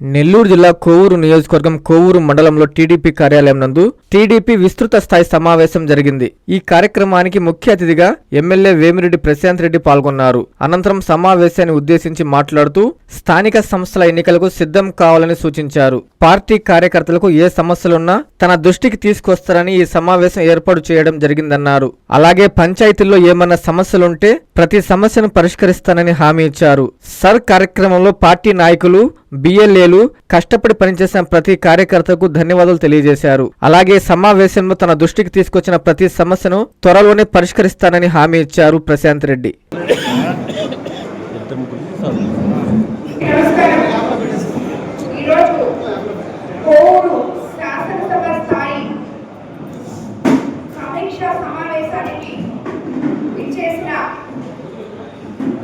నెల్లూరు జిల్లా కోవూరు నియోజకవర్గం కోవూరు మండలంలో టీడీపీ కార్యాలయం నందు టీడీపీ విస్తృత స్థాయి సమావేశం జరిగింది. ఈ కార్యక్రమానికి ముఖ్య అతిథిగా ఎమ్మెల్యే వేమిరెడ్డి ప్రశాంత్ రెడ్డి పాల్గొన్నారు. అనంతరం సమావేశాన్ని ఉద్దేశించి మాట్లాడుతూ స్థానిక సంస్థల ఎన్నికలకు సిద్ధం కావాలని సూచించారు. పార్టీ కార్యకర్తలకు ఏ సమస్యలున్నా తన దృష్టికి తీసుకొస్తారని ఈ సమావేశం ఏర్పాటు చేయడం జరిగిందన్నారు. అలాగే పంచాయతీల్లో ఏమన్నా సమస్యలుంటే ప్రతి సమస్యను పరిష్కరిస్తానని హామీ ఇచ్చారు. సర్ కార్యక్రమంలో పార్టీ నాయకులు, బిఎల్ఏలు, కష్టపడి పనిచేసిన ప్రతి కార్యకర్తకు ధన్యవాదాలు తెలియజేశారు. అలాగే సమావేశంలో తన దృష్టికి తీసుకొచ్చిన ప్రతి సమస్యను త్వరలోనే పరిష్కరిస్తానని హామీ ఇచ్చారు ప్రశాంత్ రెడ్డి.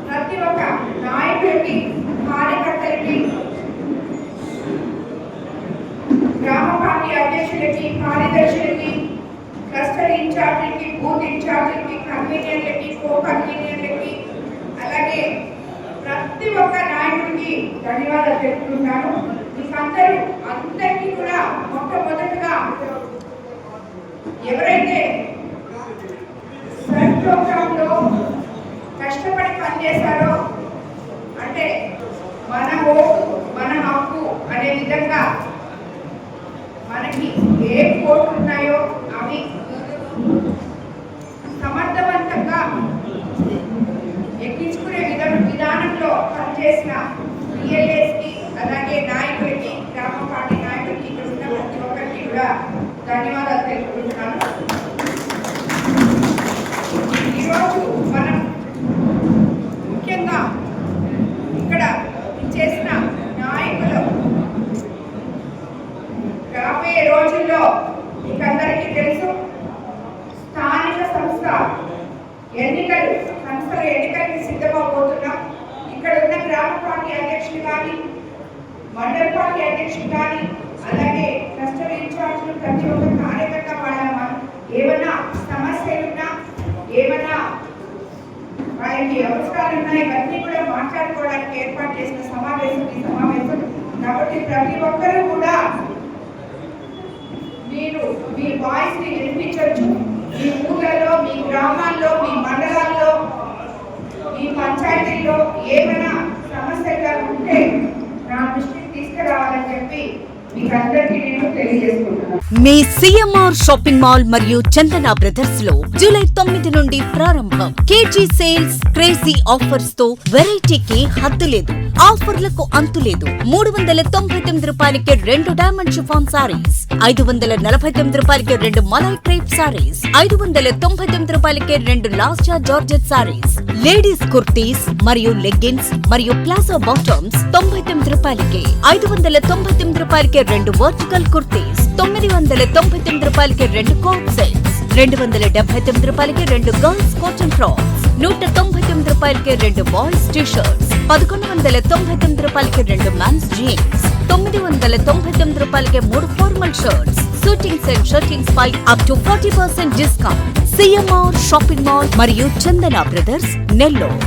ప్రతి ఒక్క నాయకుడికి, కార్యకర్తలకి, గ్రామ పార్టీ అధ్యక్షులకి, కార్యదర్శులకి, క్లస్టర్ ఇన్ఛార్జీలకి, బూత్ ఇన్ఛార్జీలకి, కన్వీనర్లకి, కో కన్వీనర్లకి, అలాగే ప్రతి ఒక్క నాయకుడికి ధన్యవాదాలు తెలుపుతున్నాను. అందరికీ కూడా మొట్టమొదటిగా ఎవరైతే సర్ ప్రోగ్రాంలో కష్టపడి పనిచేశారో, అంటే మన ఓటు మన హక్కు అనే విధంగా మనకి ఏ కోట్లు ఉన్నాయో అవి సమర్థవంతంగా ఎక్కించుకునే విధానంలో పనిచేసిన బిఎల్ఏస్కి, అలాగే నాయకులకి, గ్రామ పార్టీ నాయకులకి, ఇక్కడ ఉన్న ప్రతి ఒక్కరికి కూడా ధన్యవాదాలు తెలుపుకుంటున్నాను. ఈరోజు మనం ముఖ్యంగా ఇక్కడ చేసిన నాయకులు రాబోయే రోజుల్లో మీకందరికీ తెలుసు, స్థానిక సంస్థల ఎన్నికలకి సిద్ధమవబోతున్నాం. ఇక్కడ ఉన్న గ్రామ పార్టీ అధ్యక్షులు కానీ, మండల పార్టీ అధ్యక్షులు కానీ, అలాగే క్లస్టర్ ఇన్ఛార్జీలు, ప్రతి ఒక్క కార్యకర్త వాళ్ళ ఏమైనా సమస్యలున్నా, ఏమైనా వాళ్ళకి అవసరాలు ఉన్నాయి, ఇవన్నీ కూడా మాట్లాడుకోవడానికి ఏర్పాటు చేసిన సమావేశం ఈ సమావేశం. కాబట్టి ప్రతి ఒక్కరూ కూడా మీరు మీ వాయిస్ ని వినిపించవచ్చు. మీ ఊళ్ళలో, మీ గ్రామాల్లో, మీ మండలాల్లో, మీ పంచాయతీల్లో ఏమైనా సమస్యగా ఉంటే నా దృష్టికి తీసుకురావాలని చెప్పి మీ సిఎంఆర్ షాపింగ్ మాల్ మరియు చందన బ్రదర్స్ లో జూలై 9 నుండి ప్రారంభం. కేజీ సేల్స్, క్రేజీ ఆఫర్స్ తో వెరైటీకి హద్దు లేదు, ఆఫర్లకు అంతు లేదు. 399 రూపాయలకి 2 డైమండ్ షిఫాన్ సారీస్, 549 రూపాయలకి 2 మలై క్రేప్ సారీస్, 599 రూపాయలకి 2 లాస్టా జార్జెట్ సారీస్, లేడీస్ కుర్తీస్ మరియు లెగ్గిన్స్ మరియు ప్లాజో బాటమ్స్ 99 రూపాయలకి, 599 రూపాయలకి 2 వర్టికల్ కుర్తీస్, 999 రూపాయలకి 2 కోట్ సెట్స్, 279 రూపాయలకి 2 గర్ల్స్ కాటన్ ఫ్రాక్స్, 199 రూపాయలకి 2 బాయ్స్ టీ షర్ట్స్, 1199 రూపాయలకి 2 మెన్స్ జీన్స్, 999 రూపాయలకి 3 formal shirts, shootings and shirtings పై up to 40% discount. CMR shopping mall మరియు చందన బ్రదర్స్, నెల్లూరు.